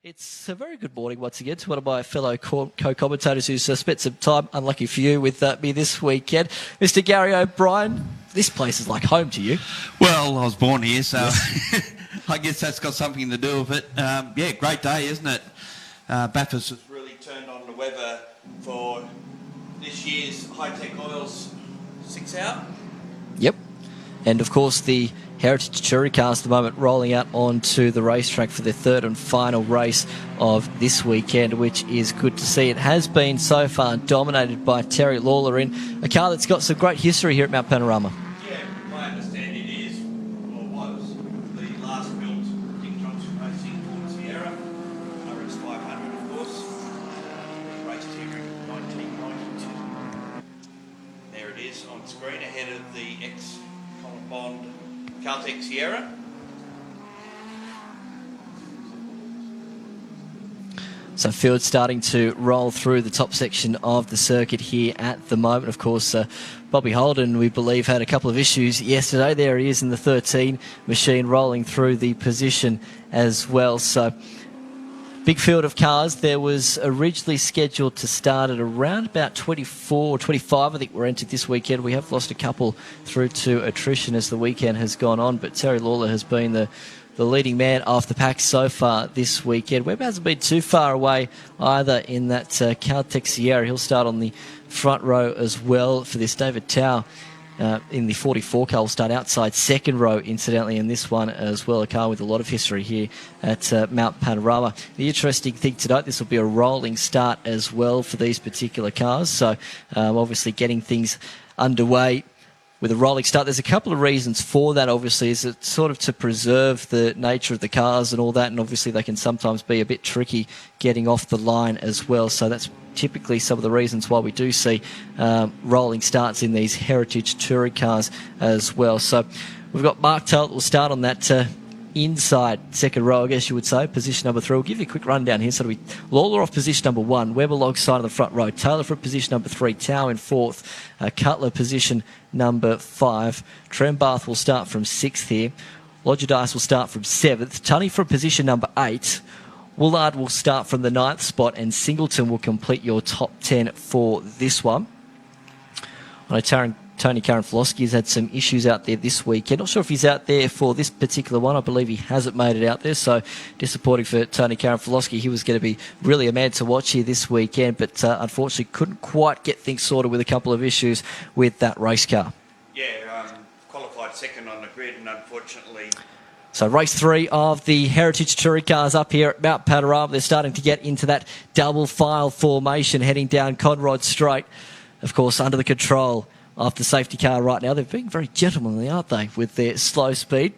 It's a very good morning once again to one of my fellow co-commentators who's spent some time, unlucky for you, with me this weekend. Mr. Gary O'Brien, this place is like home to you. Well, I was born here, so I guess that's got something to do with it. Yeah, great day, isn't it? Bathurst has really turned on the weather for this year's High-Tech Oils 6 Hour. Yep. And, of course, the Heritage Touring Cars at the moment rolling out onto the racetrack for their third and final race of this weekend, which is good to see. It has been so far dominated by Terry Lawler in a car that's got some great history here at Mount Panorama. Yeah, my understanding is, or was, the last built Dick Johnson Racing Ford Sierra, RS 500 of course, raced here in 1992. There it is on screen ahead of the ex-Colin Bond Caltech Sierra. So field starting to roll through the top section of the circuit here at the moment. Of course, Bobby Holden, we believe, had a couple of issues yesterday. There he is in the 13 machine rolling through the position as well. So big field of cars. There was originally scheduled to start at around about 24 or 25, I think, were entered this weekend. We have lost a couple through to attrition as the weekend has gone on, but Terry Lawler has been the leading man off the pack so far this weekend. Webb hasn't been too far away either in that Caltech Sierra. He'll start on the front row as well for this. David Tao in the 44 car will start outside second row, incidentally, in this one as well. A car with a lot of history here at Mount Panorama. The interesting thing to note, this will be a rolling start as well for these particular cars. So obviously getting things underway with a rolling start. There's a couple of reasons for that, obviously. Is it sort of to preserve the nature of the cars and all that, and obviously they can sometimes be a bit tricky getting off the line as well. So that's typically some of the reasons why we do see rolling starts in these heritage touring cars as well. So we've got Mark Taylor that will start on that inside second row, I guess you would say, position number 3. We'll give you a quick rundown here. So it'll be Lawler off position number 1, Webb alongside of the front row, Taylor for position number 3, Tao in 4th, Cutler position number 5, Trembath will start from 6th here, Lodgedice will start from 7th, Tunney from position number 8, Woolard will start from the 9th spot, and Singleton will complete your top 10 for this one. I know Tony Karanfilowski has had some issues out there this weekend. Not sure if he's out there for this particular one. I believe he hasn't made it out there, so disappointing for Tony Karanfilowski. He was going to be really a man to watch here this weekend, but unfortunately couldn't quite get things sorted with a couple of issues with that race car. Yeah, qualified second on the grid, and unfortunately... So race 3 of the Heritage Touring Cars up here at Mount Panorama. They're starting to get into that double file formation heading down Conrod Straight. Of course, under the control of the safety car right now. They're being very gentlemanly, aren't they, with their slow speed.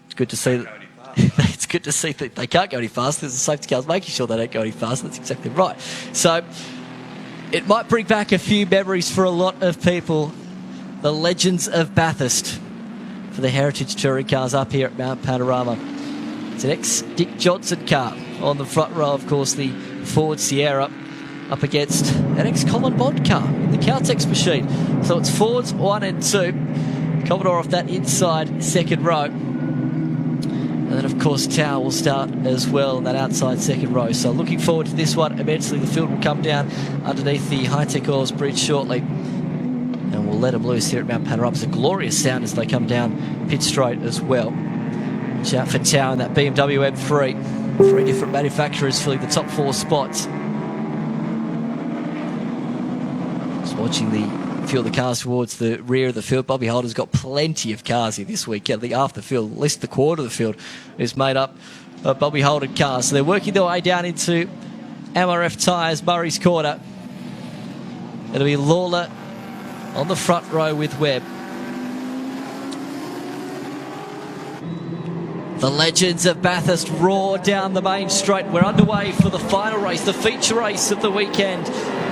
It's good to see that. It's good to see that they can't go any faster. There's the safety cars making sure they don't go any faster. That's exactly right. So it might bring back a few memories for a lot of people. The legends of Bathurst for the Heritage Touring Cars up here at Mount Panorama. It's an ex-Dick Johnson car on the front row, of course, the Ford Sierra, up against an ex-Colin Bond car in the Caltex machine. So it's Fords 1 and 2. Commodore off that inside second row. And then, of course, Tao will start as well in that outside second row. So looking forward to this one immensely. The field will come down underneath the High-Tech Oils bridge shortly. And we'll let them loose here at Mount Panorama. It's a glorious sound as they come down pit straight as well. Watch out for Tao in that BMW M3. 3 different manufacturers filling the top 4 spots. Watching the few of the cars towards the rear of the field. Bobby Holden's got plenty of cars here this weekend. I think half the field, at least the quarter of the field, is made up of Bobby Holden cars. So they're working their way down into MRF Tyres, Murray's Corner. It'll be Lawler on the front row with Webb. The legends of Bathurst roar down the main straight. We're underway for the final race, the feature race of the weekend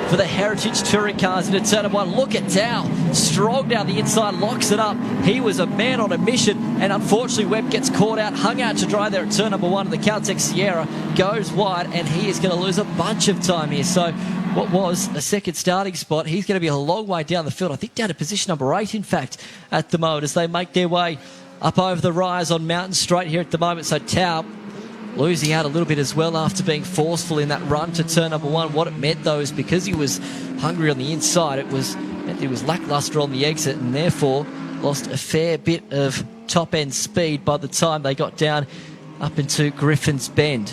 for the Heritage Touring Cars into turn number 1. Look at Tao, strong down the inside, locks it up. He was a man on a mission, and unfortunately Webb gets caught out, hung out to dry there at turn number 1 of the Caltech Sierra, goes wide, and he is going to lose a bunch of time here. So what was a second starting spot, he's going to be a long way down the field. I think down to position number 8, in fact, at the moment, as they make their way up over the rise on Mountain Straight here at the moment. So Tao losing out a little bit as well after being forceful in that run to turn number 1. What it meant, though, is because he was hungry on the inside, it meant he was lacklustre on the exit and therefore lost a fair bit of top-end speed by the time they got down up into Griffin's Bend.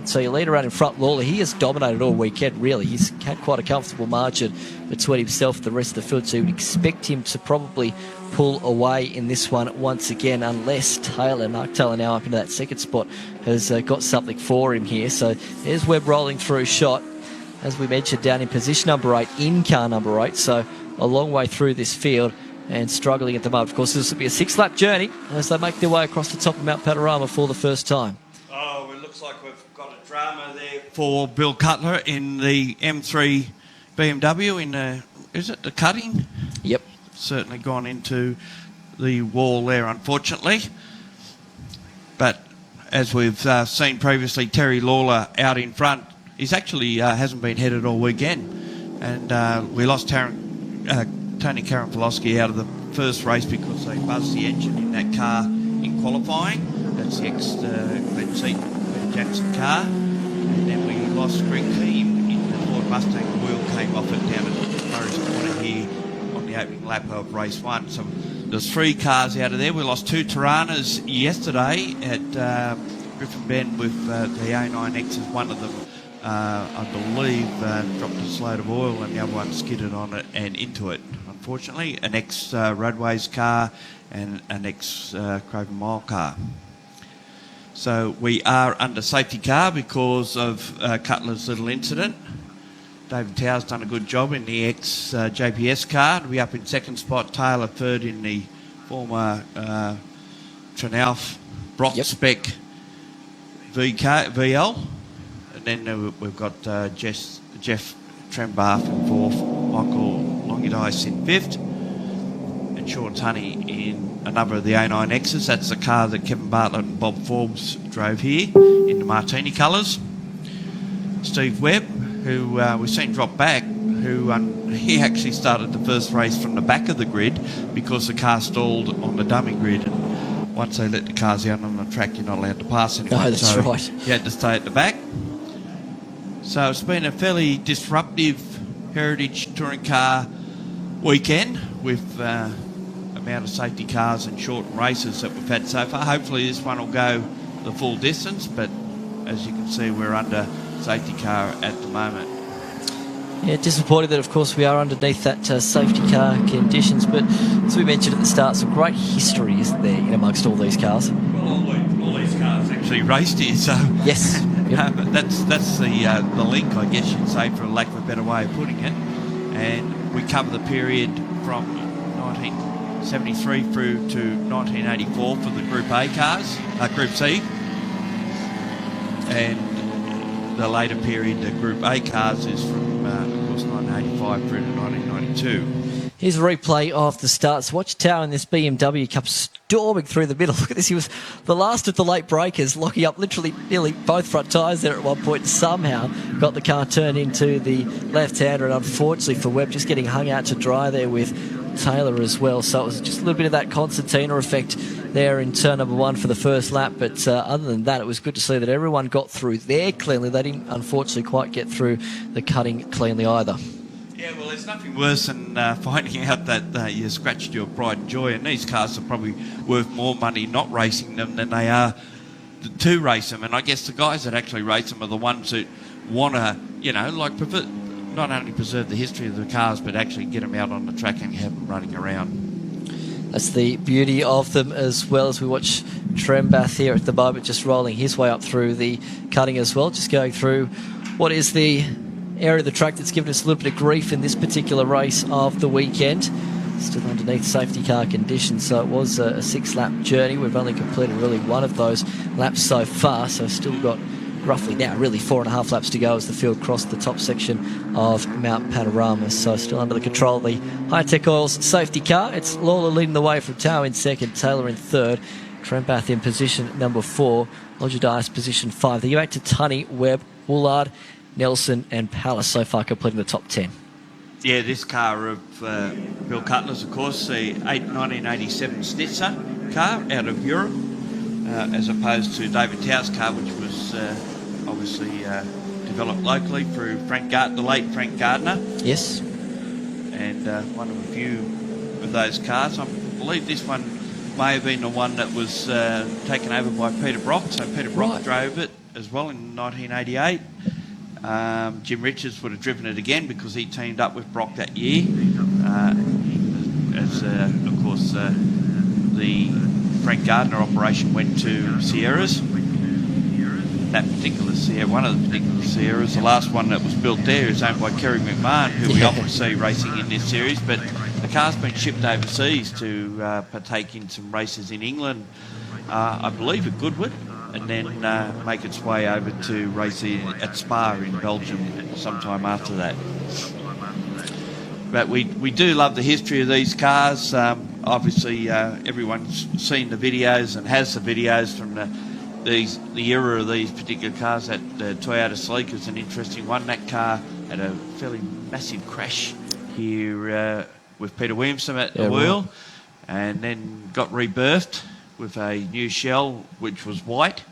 So your leader out in front, Lawler, he has dominated all weekend, really. He's had quite a comfortable margin between himself and the rest of the field, so you would expect him to probably pull away in this one once again, unless Mark Taylor now up into that second spot, has got something for him here. So there's Webb rolling through shot, as we mentioned, down in position number 8, in car number 8, so a long way through this field and struggling at the moment. Of course, this will be a 6-lap journey as they make their way across the top of Mount Panorama for the first time. Oh, it looks like we've got a drama there for Bill Cutler in the M3 BMW in is it the cutting? Yep. Certainly gone into the wall there, unfortunately. But as we've seen previously, Terry Lawler out in front. He's actually hasn't been headed all weekend. And we lost Tony Karanfilowski out of the first race because they buzzed the engine in that car in qualifying. That's the ex-Glen Jackson car. And then we lost Greg Keane in the Ford Mustang. The wheel came off it down at Murray's Corner here on the opening lap of race 1. So there's 3 cars out of there. We lost 2 Tiranas yesterday at Griffin Bend with the A9Xs. One of them, I believe, dropped a slate of oil and the other one skidded on it and into it. Unfortunately, an ex-Roadways car and an ex-Craven Mile car. So we are under safety car because of Cutler's little incident. David Tow's done a good job in the ex-JPS car to be up in second spot. Taylor third in the former Tranalf Brock spec VL. And then we've got Jeff Trembath in fourth, Michael Longidice in fifth, and Sean Tunney in a number of the A9Xs. That's the car that Kevin Bartlett and Bob Forbes drove here in the Martini colours. Steve Webb, who we've seen drop back, he actually started the first race from the back of the grid because the car stalled on the dummy grid. And once they let the cars out on the track, you're not allowed to pass anyone. No, that's right. You had to stay at the back. So it's been a fairly disruptive heritage touring car weekend with amount of safety cars and short races that we've had so far. Hopefully this one will go the full distance, but as you can see, we're under safety car at the moment. Yeah, disappointed that, of course, we are underneath that safety car conditions, but as we mentioned at the start, some great history, isn't there, in amongst all these cars? Well, all these cars actually raced here, so... Yes. Yep. But that's the link, I guess you'd say, for lack of a better way of putting it. And we cover the period from 1973 through to 1984 for the Group A cars, Group C. And the later period, the Group A cars, is from, of course, 1985 through to 1992. Here's a replay of the starts. Watch Tower in this BMW Cup storming through the middle. Look at this. He was the last of the late breakers, locking up literally nearly both front tyres there at one point, and somehow got the car turned into the left-hander, and unfortunately for Webb, just getting hung out to dry there with Taylor as well. So it was just a little bit of that concertina effect there in turn number 1 for the first lap. But other than that, it was good to see that everyone got through there cleanly. They didn't, unfortunately, quite get through the cutting cleanly either. Yeah, well, there's nothing worse than finding out that you scratched your pride and joy, and these cars are probably worth more money not racing them than they are to race them. And I guess the guys that actually race them are the ones that want to, prefer, not only preserve the history of the cars, but actually get them out on the track and have them running around. That's the beauty of them, as well as we watch Trembath here at the moment, just rolling his way up through the cutting as well, just going through what is the area of the track that's given us a little bit of grief in this particular race of the weekend. Still underneath safety car conditions, so it was a 6-lap journey. We've only completed really one of those laps so far, so still got roughly now really 4.5 laps to go as the field crossed the top section of Mount Panorama. So still under the control of the High-Tech Oils safety car. It's Lawler leading the way from Tao in second, Taylor in third, Trembath in position number 4, Logidais position 5. Then you back to Tunney, Webb, Woolard, Nelson and Palace so far completing the top 10. Yeah, this car of Bill Cutler's, of course, the 1987 Stitzer car out of Europe. as opposed to David Tow's car, which was obviously developed locally through the late Frank Gardner. Yes. And one of a few of those cars. I believe this one may have been the one that was taken over by Peter Brock. So Peter Brock drove it as well in 1988. Jim Richards would have driven it again because he teamed up with Brock that year. Of course, the Frank Gardner operation went to Sierras. That particular Sierra, one of the particular Sierras, the last one that was built there is owned by Kerry McMahon, who we often see racing in this series. But the car's been shipped overseas to partake in some races in England, I believe at Goodwood, and then make its way over to racing at Spa in Belgium sometime after that. But we do love the history of these cars. Obviously, everyone's seen the videos and has the videos from the era of these particular cars. That Toyota Sleek is an interesting one. That car had a fairly massive crash here with Peter Williamson at the wheel, and then got rebirthed with a new shell which was white,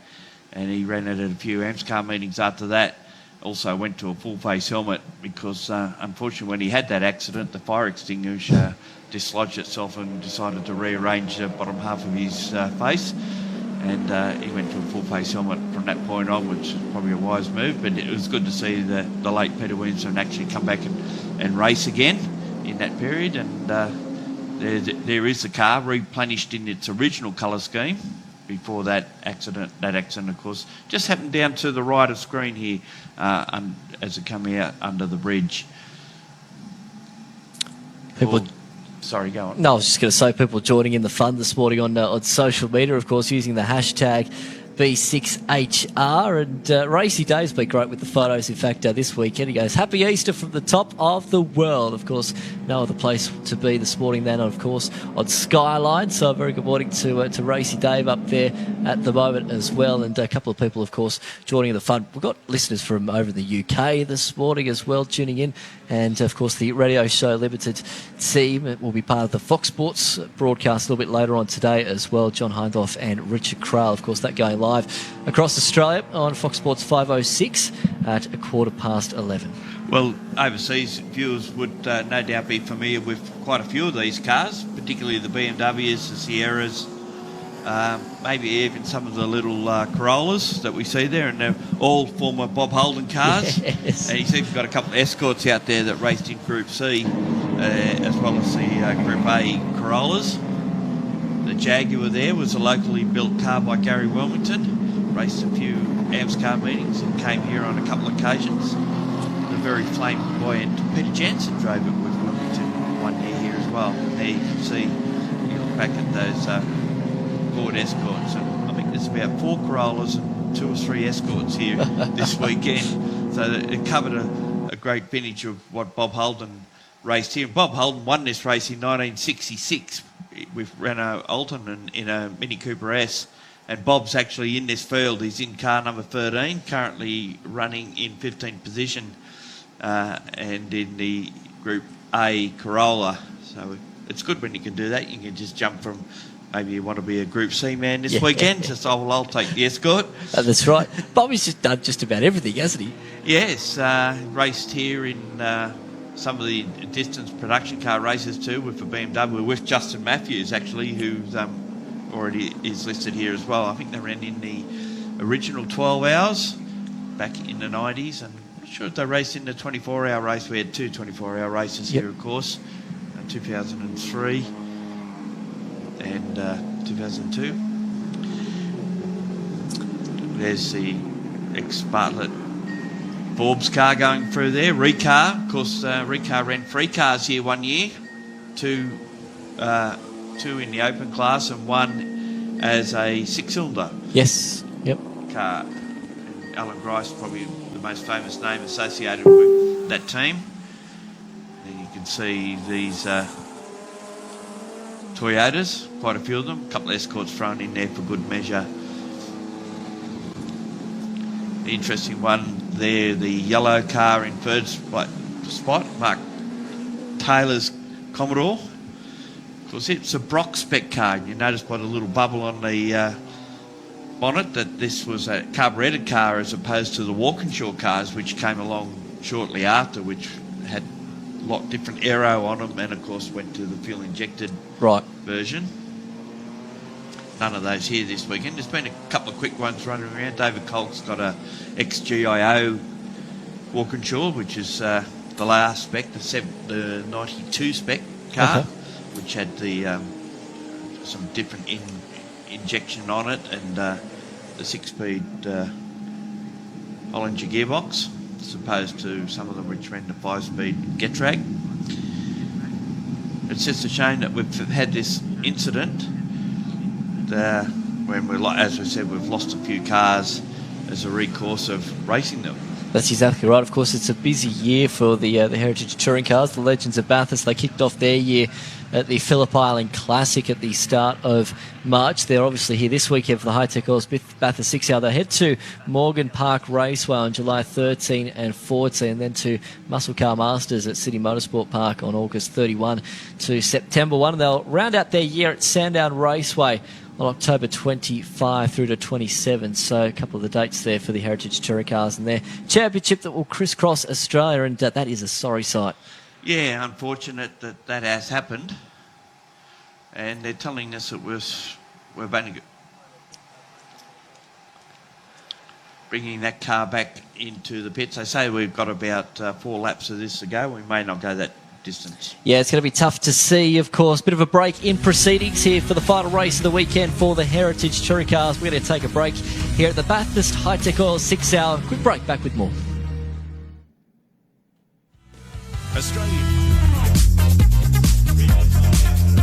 and he ran it at a few AMSCAR meetings after that. Also went to a full face helmet because unfortunately when he had that accident, the fire extinguisher dislodged itself and decided to rearrange the bottom half of his face, and he went to a full face helmet from that point on, which is probably a wise move. But it was good to see the late Peter Williamson actually come back and race again in that period, and there is the car replenished in its original colour scheme before that accident. That accident, of course, just happened down to the right of screen here as it came out under the bridge. Sorry, go on. No, I was just going to say, people joining in the fun this morning on social media, of course, using the hashtag B6HR, and Racy Dave's been great with the photos. In fact, this weekend he goes, "Happy Easter from the top of the world." Of course, no other place to be this morning than, of course, on Skyline. So a very good morning to Racy Dave up there at the moment as well, and a couple of people, of course, joining in the fun. We've got listeners from over the UK this morning as well tuning in, and of course the Radio Show Limited team will be part of the Fox Sports broadcast a little bit later on today as well. John Hindhoff and Richard Crale, of course, that going live across Australia on Fox Sports 506 at 11:15. Well, overseas viewers would no doubt be familiar with quite a few of these cars, particularly the BMWs, the Sierras, maybe even some of the little Corollas that we see there, and they're all former Bob Holden cars. Yes. And he's even got a couple of Escorts out there that raced in Group C, as well as the Group A Corollas. The Jaguar there was a locally built car by Gary Wilmington, raced a few AMSCAR meetings and came here on a couple of occasions. The very flamboyant Peter Jansen drove it with Wilmington one year here as well. And there you can see, you look back at those Ford Escorts, and I think there's about 4 Corollas and 2 or 3 Escorts here this weekend. So it covered a great vintage of what Bob Holden raced here. Bob Holden won this race in 1966 with Renault Alton in a Mini Cooper S, and Bob's actually in this field. He's in car number 13, currently running in 15th position, and in the Group A Corolla. So it's good when you can do that. You can just jump from, maybe you want to be a Group C man this weekend, just, oh, well, I'll take the Escort. That's right. Bobby's just done just about everything, hasn't he? Yes, raced here in some of the distance production car races too with the BMW, with Justin Matthews actually, who's already is listed here as well. I think they ran in the original 12 hours back in the 90s, and I'm not sure if they raced in the 24-hour race. We had 2 24-hour races here, of course, 2003 and 2002. There's the ex-Bartlett Forbes car going through there. Recar, of course, Recar ran 3 cars here one year, 2 in the open class and 1 as a 6-cylinder. Yes. Yep. Car. And Alan Grice, probably the most famous name associated with that team. Then you can see these Toyotas, quite a few of them, a couple of Escorts thrown in there for good measure. The interesting one there, the yellow car in third spot, Mark Taylor's Commodore. Of course, it's a Brock spec car. You notice by the little bubble on the bonnet that this was a carburetted car as opposed to the Walkinshaw cars, which came along shortly after, which had a lot different aero on them, and of course went to the fuel-injected version. None of those here this weekend. There's been a couple of quick ones running around. David Colt's got a ex-GIO Walkinshaw, which is the last spec, the 92 spec car, which had the some different injection on it, and the 6-speed Hollinger gearbox, as opposed to some of them which ran the 5-speed Getrag. It's just a shame that we've had this incident when as we said, we've lost a few cars as a recourse of racing them. That's exactly right. Of course, it's a busy year for the Heritage Touring Cars. The Legends of Bathurst, they kicked off their year at the Phillip Island Classic at the start of March. They're obviously here this weekend for the High-Tech Oils Bathurst 6 Hour. They head to Morgan Park Raceway on July 13 and 14, and then to Muscle Car Masters at City Motorsport Park on August 31 to September 1. They'll round out their year at Sandown Raceway on October 25 through to 27. So a couple of the dates there for the Heritage Touring Cars and their championship that will crisscross Australia, and that is a sorry sight. Yeah, unfortunate that has happened. And they're telling us we're only bringing that car back into the pits. They say we've got about 4 laps of this to go. We may not go that distance. Yeah, it's going to be tough to see, of course. Bit of a break in proceedings here for the final race of the weekend for the Heritage Touring Cars. We're going to take a break here at the Bathurst High-Tech Oils 6 Hour. Quick break, back with more.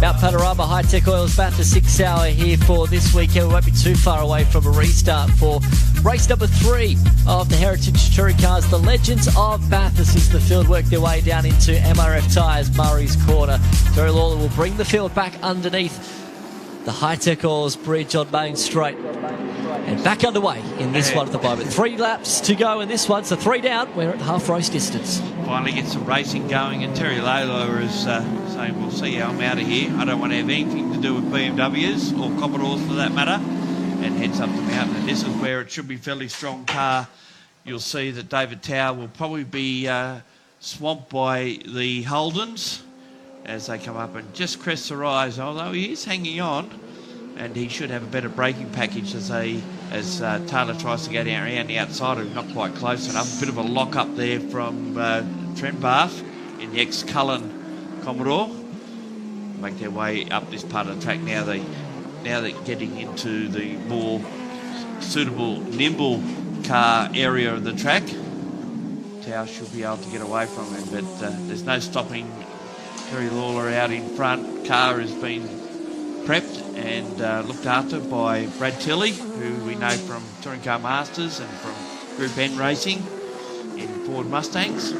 Mount Panorama High-Tech Oils Bathurst 6 Hour here for this weekend. We won't be too far away from a restart for race number 3 of the Heritage Touring Cars. The Legends of Bathurst as the field work their way down into MRF Tyres Murray's Corner. Terry Lawler will bring the field back underneath the High-Tech Oils Bridge on Main Street. And back underway in this one at the moment. 3 laps to go in this one, so 3 down. We're at half race distance. Finally get some racing going, and Terry Lawler is saying, we'll see how I'm out of here. I don't want to have anything to do with BMWs or Commodores for that matter, and heads up the mountain. And this is where it should be a fairly strong car. You'll see that David Tower will probably be swamped by the Holdens as they come up and just crest the rise, although he is hanging on, and he should have a better braking package as Taylor tries to go down around the outside of him, not quite close enough. A bit of a lock up there from Trenbath in the ex-Cullen Commodore. Make their way up this part of the track now. They're getting into the more suitable, nimble car area of the track. Tao should be able to get away from him, but there's no stopping Terry Lawler out in front. Car has been prepped and looked after by Brad Tilley, who we know from Touring Car Masters and from Group N Racing in Ford Mustangs.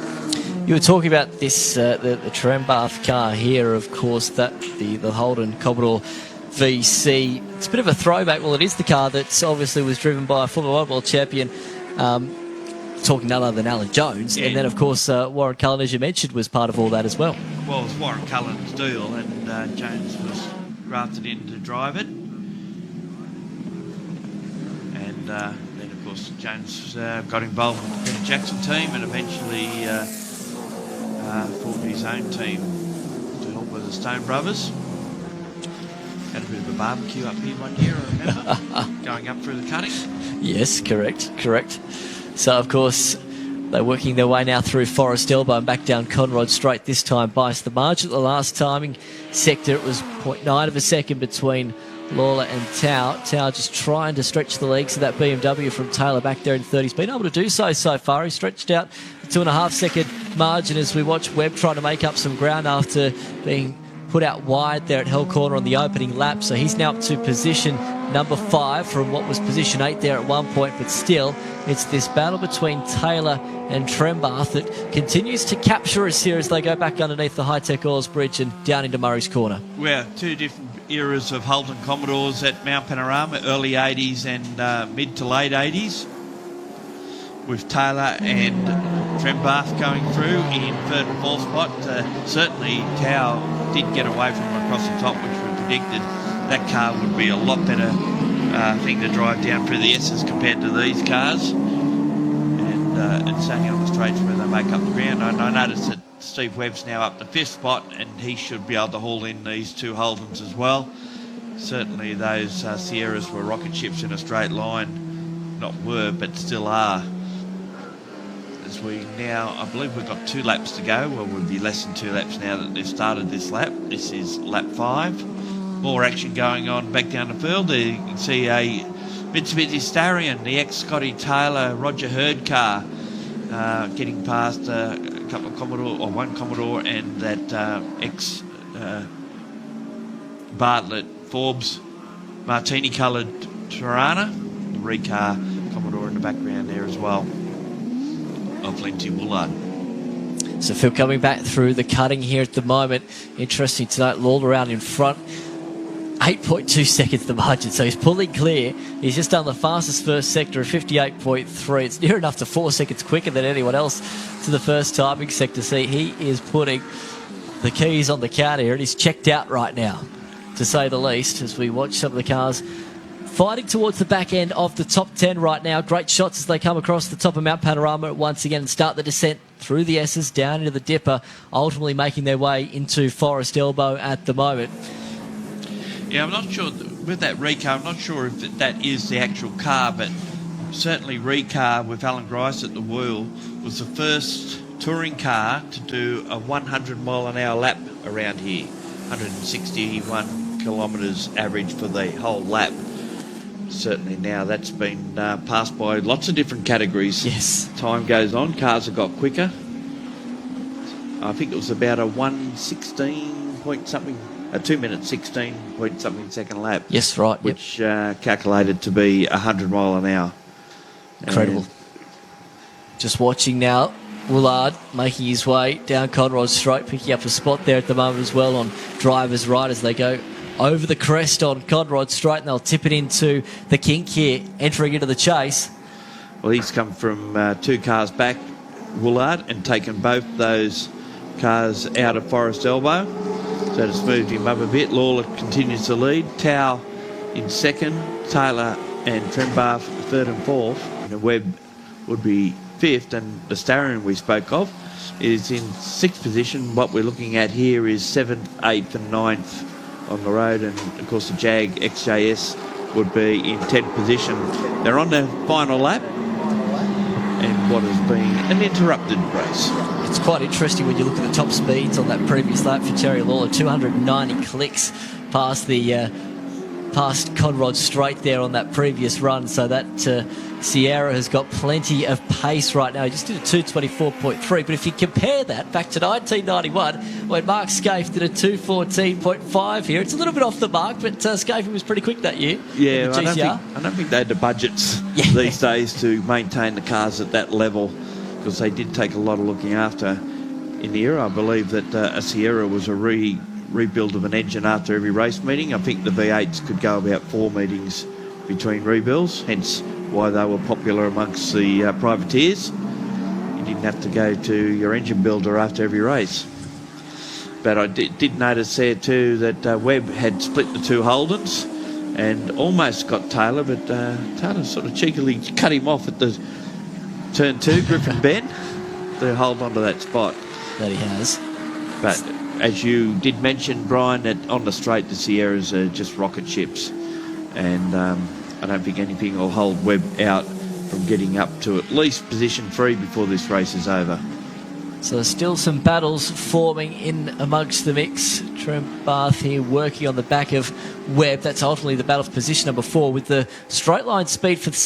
You were talking about this, the Trenbath car here, of course, that the Holden Commodore VC. It's a bit of a throwback. Well, it is the car that obviously was driven by a former world champion, talking none other than Alan Jones. Yeah. And then, of course, Warren Cullen, as you mentioned, was part of all that as well. Well, it was Warren Cullen's deal, and Jones was drafted in to drive it. And then, of course, Jones got involved with the Peter Jackson team and eventually formed his own team to help with the Stone Brothers. Had a bit of a barbecue up here one year, I remember, going up through the cutting. Yes, correct. So, of course, they're working their way now through Forest Elbow and back down Conrod Straight, this time by the margin. At the last timing sector, it was 0.9 of a second between Lawler and Tao. Tao just trying to stretch the legs of that BMW from Taylor back there in 30. He's been able to do so far. He stretched out a 2.5 second margin as we watch Webb trying to make up some ground after being put out wide there at Hell Corner on the opening lap. So he's now up to position number 5 from what was position 8 there at one point, but still it's this battle between Taylor and Trenbath that continues to capture us here as they go back underneath the High-Tech Oils Bridge and down into Murray's Corner. Well, 2 different eras of Holden Commodores at Mount Panorama, early 80s and mid to late 80s, with Taylor and Trenbath going through in 3rd and 4th spot. Certainly Tao did get away from him across the top, which we predicted. That car would be a lot better thing to drive down through the S's compared to these cars. And it's only on the straights where they make up the ground. And I noticed that Steve Webb's now up to 5th spot, and he should be able to haul in these 2 Holdens as well. Certainly those Sierras were rocket ships in a straight line. Not were, but still are. As we now, I believe we've got 2 laps to go. Well, we'll be less than 2 laps now that they've started this lap. This is lap 5. More action going on back down the field. There you can see a Mitsubishi Starion, the ex-Scotty Taylor Roger Hurd car, getting past a couple of Commodore, or one Commodore, and that ex-Bartlett Forbes martini-coloured Tirana, the Recar Commodore in the background there as well, of Lindsay Woolard. So Phil coming back through the cutting here at the moment. Interesting to note, Lawler out in front. 8.2 seconds the margin, so he's pulling clear. He's just done the fastest first sector of 58.3. It's near enough to 4 seconds quicker than anyone else to the first timing sector. See, he is putting the keys on the counter here, and he's checked out right now, to say the least, as we watch some of the cars fighting towards the back end of the top 10 right now. Great shots as they come across the top of Mount Panorama once again and start the descent through the S's down into the Dipper, ultimately making their way into Forest Elbow at the moment. Yeah, I'm not sure, with that Recar, I'm not sure if that is the actual car, but certainly Recar with Alan Grice at the wheel was the first touring car to do a 100-mile-an-hour lap around here. 161 kilometres average for the whole lap. Certainly now that's been passed by lots of different categories. Yes. Time goes on, cars have got quicker. I think it was about a 1:16 point something, a 2 minute 16 point something second lap. Yes, right. Which calculated to be 100 mile an hour. Incredible. Just watching now, Woolard making his way down Conrod Straight, picking up a spot there at the moment as well on driver's right as they go over the crest on Conrod Straight, and they'll tip it into the kink here, entering into the chase. Well, he's come from 2 cars back, Woolard, and taken both those cars out of Forest Elbow. So it's moved him up a bit. Lawler continues to lead. Tau in second. Taylor and Trembath third and fourth. And Webb would be fifth. And the Starion we spoke of is in 6th position. What we're looking at here is 7th, 8th and 9th on the road. And, of course, the Jag XJS would be in 10th position. They're on their final lap. And what has been an interrupted race. It's quite interesting when you look at the top speeds on that previous lap for Terry Lawler. 290 clicks past the past Conrod Straight there on that previous run. So that Sierra has got plenty of pace right now. He just did a 224.3. But if you compare that back to 1991, when Mark Scaife did a 214.5 here, it's a little bit off the mark, but Scaife was pretty quick that year. Yeah, I don't think they had the budgets these days to maintain the cars at that level, because they did take a lot of looking after in the era. I believe that a Sierra was a rebuild of an engine after every race meeting. I think the V8s could go about 4 meetings between rebuilds, hence why they were popular amongst the privateers. You didn't have to go to your engine builder after every race. But I did notice there too that Webb had split the 2 Holdens and almost got Taylor, but Taylor sort of cheekily cut him off at the turn 2, Griffin Bend, to hold on to that spot. That he has. But as you did mention, Brian, that on the straight the Sierras are just rocket ships, and I don't think anything will hold Webb out from getting up to at least position 3 before this race is over. So there's still some battles forming in amongst the mix. Trembath here working on the back of Webb. That's ultimately the battle for position number 4 with the straight line speed for the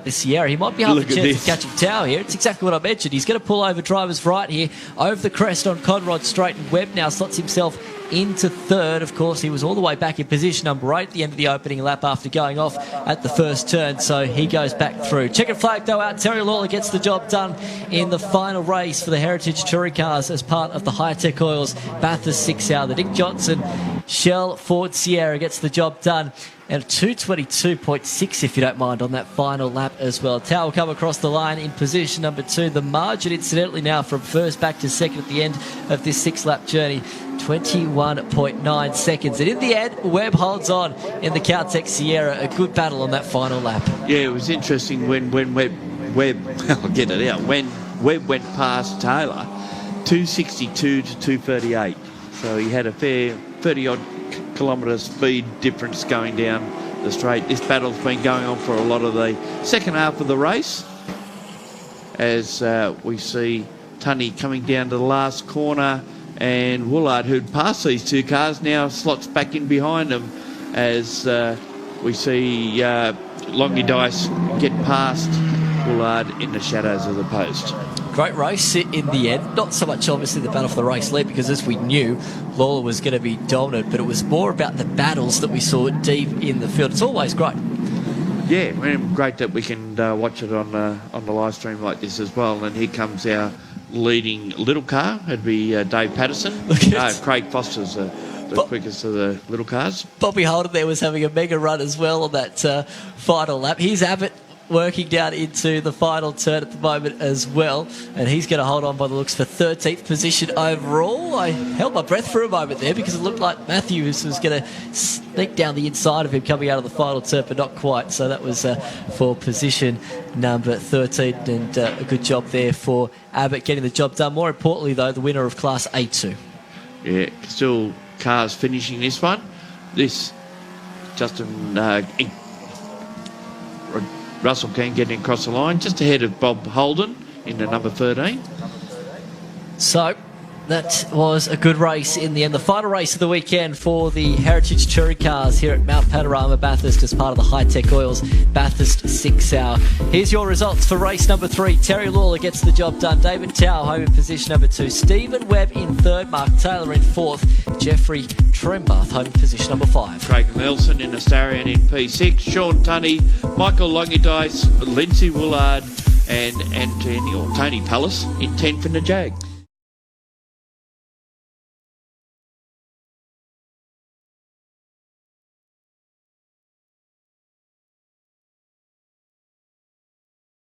Sierra. He might be half a chance of catching Tau here. It's exactly what I mentioned. He's going to pull over driver's right here over the crest on Conrod Straight, and Webb now slots himself into 3rd. Of course, he was all the way back in position number 8 at the end of the opening lap after going off at the first turn, so he goes back through. Checkered flag though out. Terry Lawler gets the job done in the final race for the Heritage Touring Cars as part of the Hi-Tech Oils Bathurst 6 Hour. The Dick Johnson Shell Ford Sierra gets the job done. And 222.6, if you don't mind, on that final lap as well. Tau will come across the line in position number 2. The margin, incidentally, now from first back to second at the end of this 6-lap journey, 21.9 seconds. And in the end, Webb holds on in the Caltech Sierra. A good battle on that final lap. Yeah, it was interesting when Webb I'll get it out, when Webb went past Taylor, 262 to 238. So he had a fair 30-odd kilometre speed difference going down the straight. This battle's been going on for a lot of the second half of the race, as we see Tunney coming down to the last corner, and Woolard, who'd passed these two cars, now slots back in behind them, as we see Longy Dice get past Woolard in the shadows of the post. Great race in the end. Not so much obviously the battle for the race lead, because as we knew, Lawler was going to be dominant, but it was more about the battles that we saw deep in the field. It's always great. Yeah, great that we can watch it on the live stream like this as well. And here comes our leading little car. It'd be Dave Patterson. Craig Foster's the quickest of the little cars. Bobby Holden there was having a mega run as well on that final lap. Here's Abbott working down into the final turn at the moment as well, and he's going to hold on by the looks for 13th position overall. I held my breath for a moment there because it looked like Matthews was going to sneak down the inside of him coming out of the final turn, but not quite. So that was for position number 13, and a good job there for Abbott getting the job done. More importantly though, the winner of Class A2. Yeah, still cars finishing this one. This Justin Russell King getting across the line, just ahead of Bob Holden in the number 13. So that was a good race in the end. The final race of the weekend for the Heritage Touring Cars here at Mount Panorama Bathurst as part of the High-Tech Oils Bathurst 6 Hour. Here's your results for race number 3. Terry Lawler gets the job done. David Tao home in position number 2. Stephen Webb in 3rd. Mark Taylor in 4th. Jeffrey Trembath home in position number 5. Craig Nelson in Astarian in P6. Sean Tunney, Michael Longidice, Lindsay Woolard and Tony Palace in 10th in the Jag.